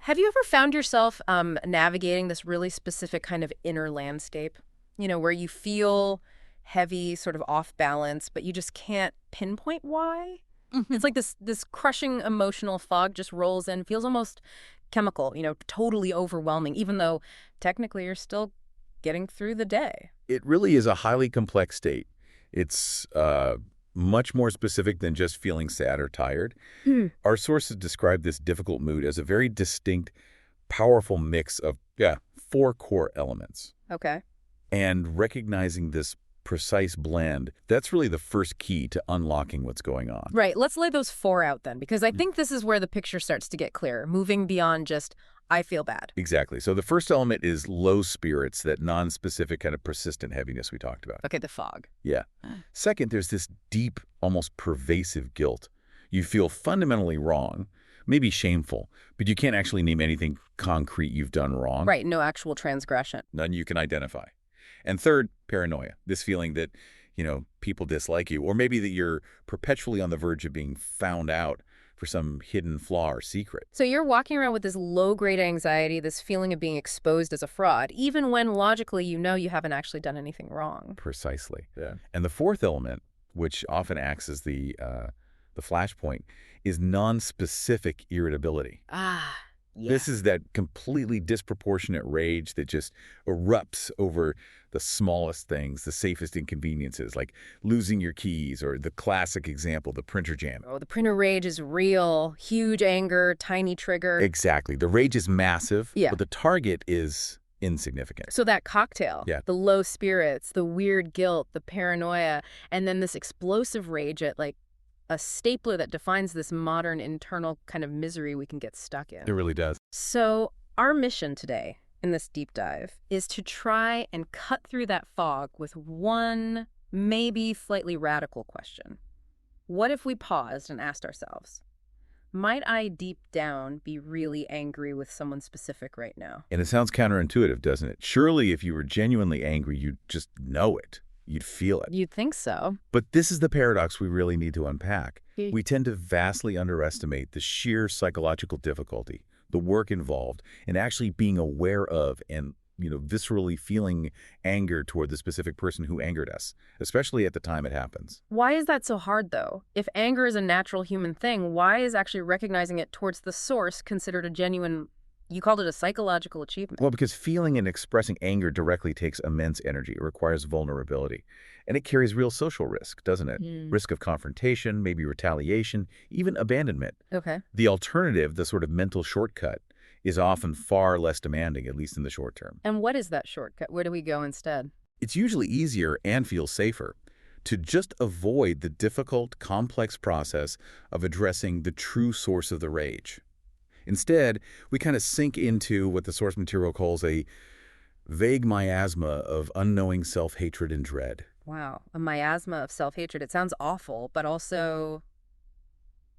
Have you ever found yourself navigating this really specific kind of inner landscape? Where you feel heavy, sort of off balance, but you just can't pinpoint why? Mhm. It's like this crushing emotional fog just rolls in, feels almost chemical, totally overwhelming, even though technically you're still getting through the day. It really is a highly complex state. It's much more specific than just feeling sad or tired. Hmm. Our sources describe this difficult mood as a very distinct, powerful mix of, four core elements. Okay. And recognizing this precise blend, that's really the first key to unlocking what's going on. Right. Let's lay those four out then, because I think this is where the picture starts to get clearer, moving beyond just, I feel bad. Exactly. So the first element is low spirits, that non-specific kind of persistent heaviness we talked about. Okay, the fog. Yeah. Second, there's this deep, almost pervasive guilt. You feel fundamentally wrong, maybe shameful, but you can't actually name anything concrete you've done wrong. Right, no actual transgression. None you can identify. And third, paranoia, this feeling that, people dislike you, or maybe that you're perpetually on the verge of being found out for some hidden flaw or secret. So you're walking around with this low-grade anxiety, this feeling of being exposed as a fraud, even when logically you know you haven't actually done anything wrong. Precisely. Yeah. And the fourth element, which often acts as the flashpoint, is non-specific irritability. Ah, yeah. This is that completely disproportionate rage that just erupts over the smallest things, the safest inconveniences, like losing your keys, or the classic example, the printer jam. Oh, the printer rage is real. Huge anger, tiny trigger. Exactly. The rage is massive, Yeah. but the target is insignificant. So that cocktail, Yeah. the low spirits, the weird guilt, the paranoia, and then this explosive rage at like a stapler that defines this modern internal kind of misery we can get stuck in. It really does. So our mission today in this deep dive is to try and cut through that fog with one maybe slightly radical question. What if we paused and asked ourselves, might I deep down be really angry with someone specific right now? And it sounds counterintuitive, doesn't it? Surely if you were genuinely angry, you'd just know it. You'd feel it. You'd think so. But this is the paradox we really need to unpack. Hmm. We tend to vastly underestimate the sheer psychological difficulty, the work involved, in actually being aware of and, viscerally feeling anger toward the specific person who angered us, especially at the time it happens. Why is that so hard, though? If anger is a natural human thing, why is actually recognizing it towards the source considered a genuine, you called it a psychological achievement? Well, because feeling and expressing anger directly takes immense energy. It requires vulnerability. And it carries real social risk, doesn't it? Risk of confrontation, maybe retaliation, even abandonment. Okay. The alternative, the sort of mental shortcut, is often far less demanding, at least in the short term. And what is that shortcut? Where do we go instead? It's usually easier and feels safer to just avoid the difficult, complex process of addressing the true source of the rage. Instead, we kind of sink into what the source material calls a vague miasma of unknowing self-hatred and dread. Wow, a miasma of self-hatred. It sounds awful, but also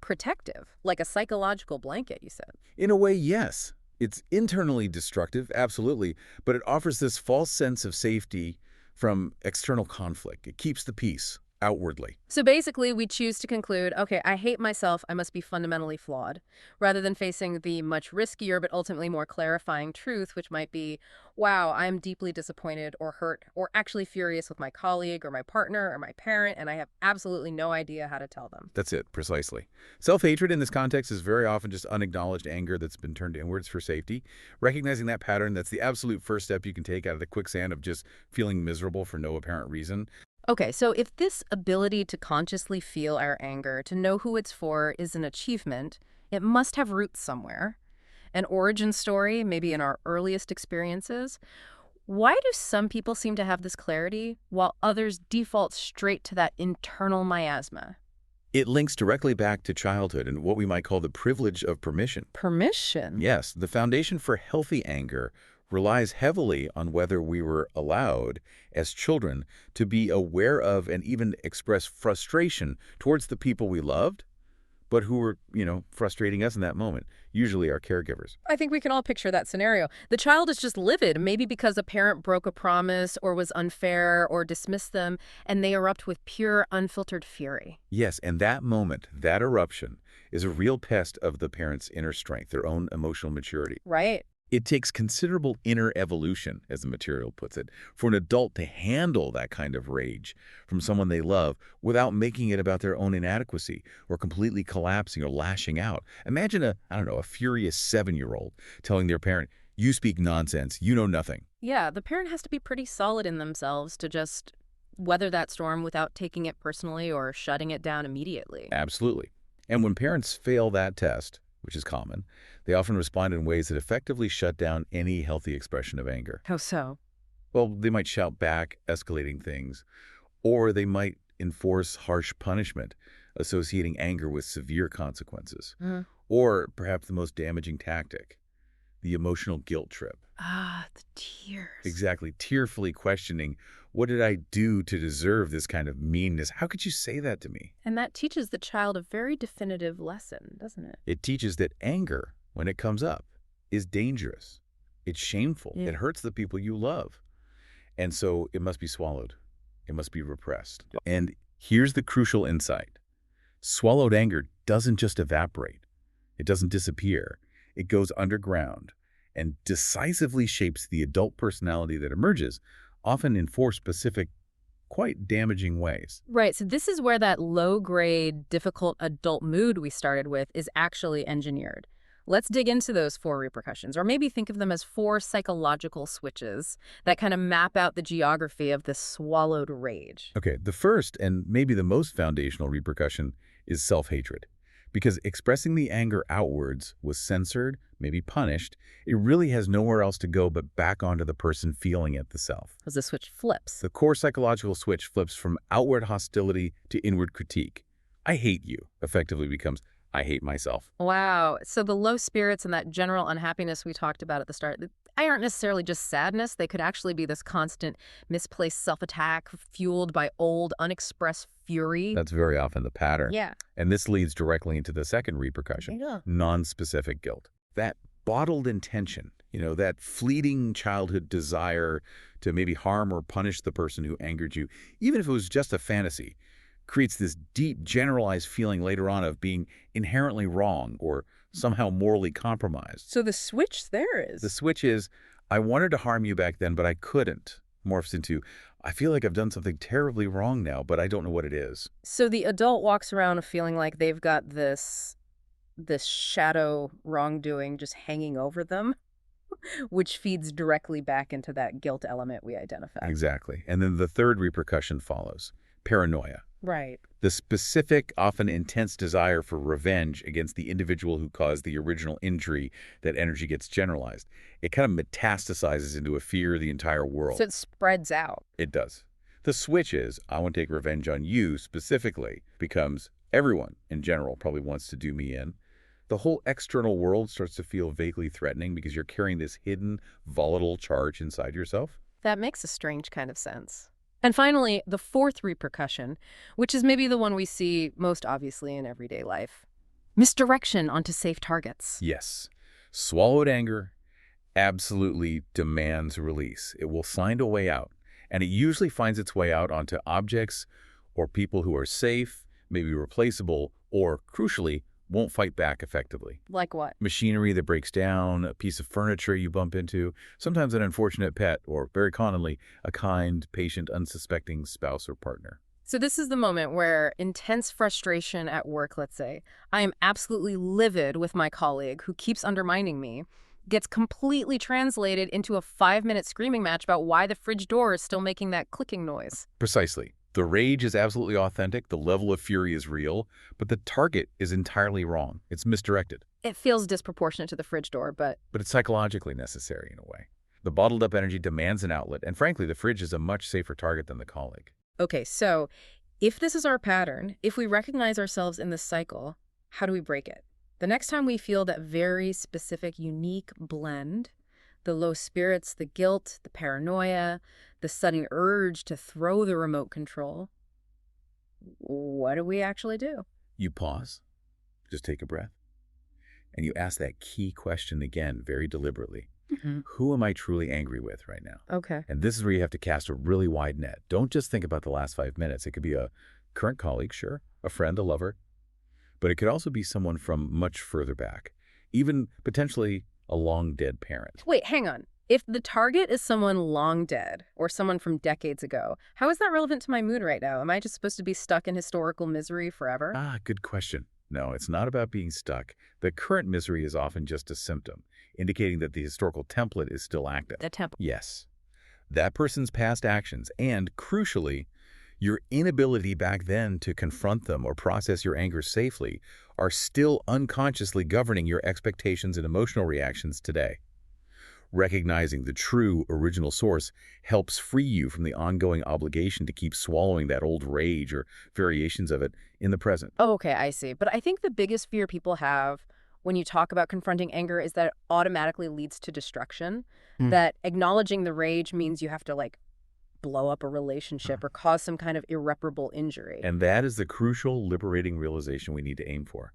protective, like a psychological blanket, you said. In a way, yes. It's internally destructive, absolutely, but it offers this false sense of safety from external conflict. It keeps the peace outwardly. So basically, we choose to conclude, okay, I hate myself, I must be fundamentally flawed, rather than facing the much riskier but ultimately more clarifying truth, which might be, wow, I'm deeply disappointed or hurt or actually furious with my colleague or my partner or my parent, and I have absolutely no idea how to tell them. That's it, precisely. Self-hatred in this context is very often just unacknowledged anger that's been turned inwards for safety. Recognizing that pattern, that's the absolute first step you can take out of the quicksand of just feeling miserable for no apparent reason. Okay, so if this ability to consciously feel our anger, to know who it's for, is an achievement, it must have roots somewhere. An origin story, maybe in our earliest experiences. Why do some people seem to have this clarity, while others default straight to that internal miasma? It links directly back to childhood and what we might call the privilege of permission. Permission? Yes, the foundation for healthy anger relies heavily on whether we were allowed, as children, to be aware of and even express frustration towards the people we loved, but who were, frustrating us in that moment, usually our caregivers. I think we can all picture that scenario. The child is just livid, maybe because a parent broke a promise or was unfair or dismissed them, and they erupt with pure, unfiltered fury. Yes, and that moment, that eruption, is a real test of the parent's inner strength, their own emotional maturity. Right. It takes considerable inner evolution, as the material puts it, for an adult to handle that kind of rage from someone they love without making it about their own inadequacy or completely collapsing or lashing out. Imagine I don't know, a furious 7-year-old telling their parent, "You speak nonsense, you know nothing." Yeah, the parent has to be pretty solid in themselves to just weather that storm without taking it personally or shutting it down immediately. Absolutely. And when parents fail that test, which is common, they often respond in ways that effectively shut down any healthy expression of anger. How so? Well, they might shout back, escalating things, or they might enforce harsh punishment, associating anger with severe consequences. Mhm. Or perhaps the most damaging tactic, the emotional guilt trip. Ah, the tears. Exactly, tearfully questioning, what did I do to deserve this kind of meanness? How could you say that to me? And that teaches the child a very definitive lesson, doesn't it? It teaches that anger, when it comes up, is dangerous. It's shameful. Yeah. It hurts the people you love. And so it must be swallowed. It must be repressed. And here's the crucial insight. Swallowed anger doesn't just evaporate. It doesn't disappear. It goes underground and decisively shapes the adult personality that emerges, often in 4 specific, quite damaging ways. Right, so this is where that low-grade, difficult adult mood we started with is actually engineered. Let's dig into those 4 repercussions, or maybe think of them as 4 psychological switches that kind of map out the geography of this swallowed rage. Okay, the first and maybe the most foundational repercussion is self-hatred. Because expressing the anger outwards was censored, maybe punished, it really has nowhere else to go but back onto the person feeling it, the self. As the switch flips. The core psychological switch flips from outward hostility to inward critique. I hate you effectively becomes I hate myself. Wow, so the low spirits and that general unhappiness we talked about at the start, they aren't necessarily just sadness. They could actually be this constant misplaced self-attack fueled by old, unexpressed fury. That's very often the pattern. Yeah. And this leads directly into the second repercussion, Yeah. non-specific guilt. That bottled intention, that fleeting childhood desire to maybe harm or punish the person who angered you, even if it was just a fantasy, creates this deep, generalized feeling later on of being inherently wrong or somehow morally compromised. So the switch there is. The switch is, I wanted to harm you back then, but I couldn't, morphs into, I feel like I've done something terribly wrong now, but I don't know what it is. So the adult walks around feeling like they've got this shadow wrongdoing just hanging over them, which feeds directly back into that guilt element we identified. Exactly. And then the third repercussion follows, paranoia. Right. The specific, often intense desire for revenge against the individual who caused the original injury, that energy gets generalized. It kind of metastasizes into a fear of the entire world. So it spreads out. It does. The switch is, I want to take revenge on you specifically, becomes everyone in general probably wants to do me in. The whole external world starts to feel vaguely threatening because you're carrying this hidden, volatile charge inside yourself. That makes a strange kind of sense. And finally, the fourth repercussion, which is maybe the one we see most obviously in everyday life. Misdirection onto safe targets. Yes. Swallowed anger absolutely demands release. It will find a way out. And it usually finds its way out onto objects or people who are safe, maybe replaceable, or, crucially, won't fight back effectively. Like what? Machinery that breaks down, a piece of furniture you bump into, sometimes an unfortunate pet, or very commonly, a kind, patient, unsuspecting spouse or partner. So this is the moment where intense frustration at work, let's say, I am absolutely livid with my colleague who keeps undermining me, gets completely translated into a 5-minute screaming match about why the fridge door is still making that clicking noise. Precisely. The rage is absolutely authentic, the level of fury is real, but the target is entirely wrong. It's misdirected. It feels disproportionate to the fridge door, but But it's psychologically necessary in a way. The bottled up energy demands an outlet, and frankly, the fridge is a much safer target than the colleague. okay, so if this is our pattern, if we recognize ourselves in this cycle, how do we break it? The next time we feel that very specific, unique blend, the low spirits, the guilt, the paranoia, the sudden urge to throw the remote control, what do we actually do? You pause, just take a breath, and you ask that key question again very deliberately. Who am I truly angry with right now? Okay. And this is where you have to cast a really wide net. Don't just think about the last 5 minutes. It could be a current colleague, sure, a friend, a lover, but it could also be someone from much further back, even potentially a long-dead parent. Wait, hang on. If the target is someone long dead or someone from decades ago, how is that relevant to my mood right now? Am I just supposed to be stuck in historical misery forever? Ah, good question. No, it's not about being stuck. The current misery is often just a symptom, indicating that the historical template is still active. The temple. Yes, that person's past actions and, crucially, your inability back then to confront them or process your anger safely are still unconsciously governing your expectations and emotional reactions today. Recognizing the true original source helps free you from the ongoing obligation to keep swallowing that old rage or variations of it in the present. Oh, okay, I see. But I think the biggest fear people have when you talk about confronting anger is that it automatically leads to destruction, that acknowledging the rage means you have to, like, blow up a relationship or cause some kind of irreparable injury. And that is the crucial, liberating realization we need to aim for.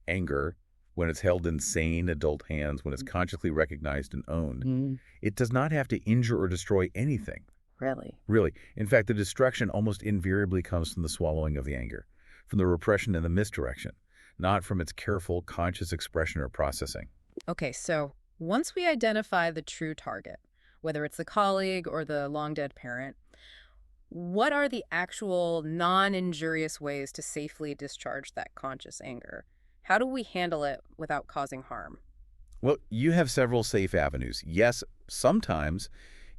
Anger, when it's held in sane adult hands, when it's consciously recognized and owned, it does not have to injure or destroy anything. Really? Really. In fact, the destruction almost invariably comes from the swallowing of the anger, from the repression and the misdirection, not from its careful, conscious expression or processing. Okay, so once we identify the true target, whether it's the colleague or the long-dead parent, what are the actual non-injurious ways to safely discharge that conscious anger? How do we handle it without causing harm? Well, you have several safe avenues. Yes, sometimes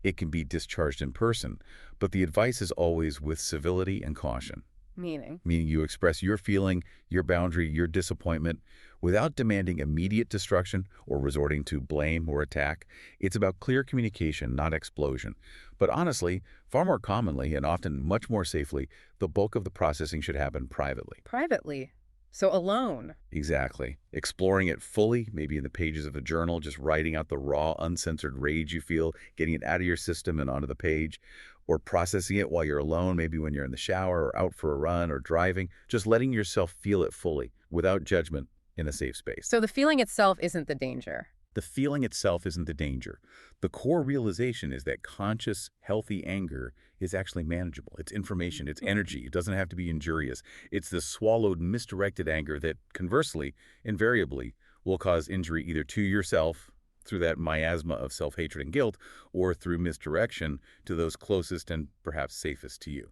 it can be discharged in person, but the advice is always with civility and caution. Meaning? Meaning you express your feeling, your boundary, your disappointment, without demanding immediate destruction or resorting to blame or attack. It's about clear communication, not explosion. But honestly, far more commonly and often much more safely, the bulk of the processing should happen privately. Privately. So alone. Exactly. Exploring it fully, maybe in the pages of a journal, just writing out the raw, uncensored rage you feel, getting it out of your system and onto the page, or processing it while you're alone, maybe when you're in the shower or out for a run or driving, just letting yourself feel it fully, without judgment, in a safe space. So the feeling itself isn't the danger. The feeling itself isn't the danger. The core realization is that conscious, healthy anger is actually manageable. It's information, it's energy. It doesn't have to be injurious. It's the swallowed, misdirected anger that, conversely, invariably, will cause injury either to yourself, through that miasma of self-hatred and guilt, or through misdirection to those closest and perhaps safest to you.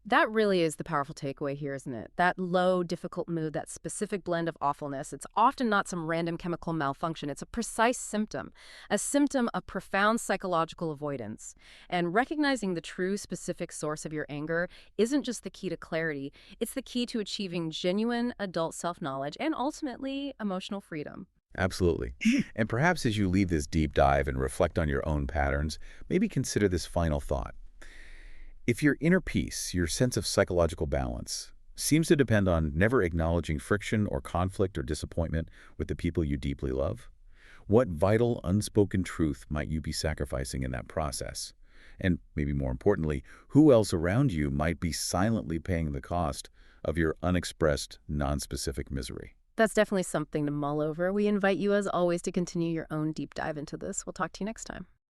That really is the powerful takeaway here, isn't it? That low, difficult mood, that specific blend of awfulness, it's often not some random chemical malfunction. It's a precise symptom, a symptom of profound psychological avoidance. And recognizing the true, specific source of your anger isn't just the key to clarity, it's the key to achieving genuine adult self-knowledge and ultimately emotional freedom. Absolutely. And perhaps as you leave this deep dive and reflect on your own patterns, maybe consider this final thought. If your inner peace, your sense of psychological balance, seems to depend on never acknowledging friction or conflict or disappointment with the people you deeply love, what vital, unspoken truth might you be sacrificing in that process? And maybe more importantly, who else around you might be silently paying the cost of your unexpressed, nonspecific misery? That's definitely something to mull over. We invite you, as always, to continue your own deep dive into this. We'll talk to you next time.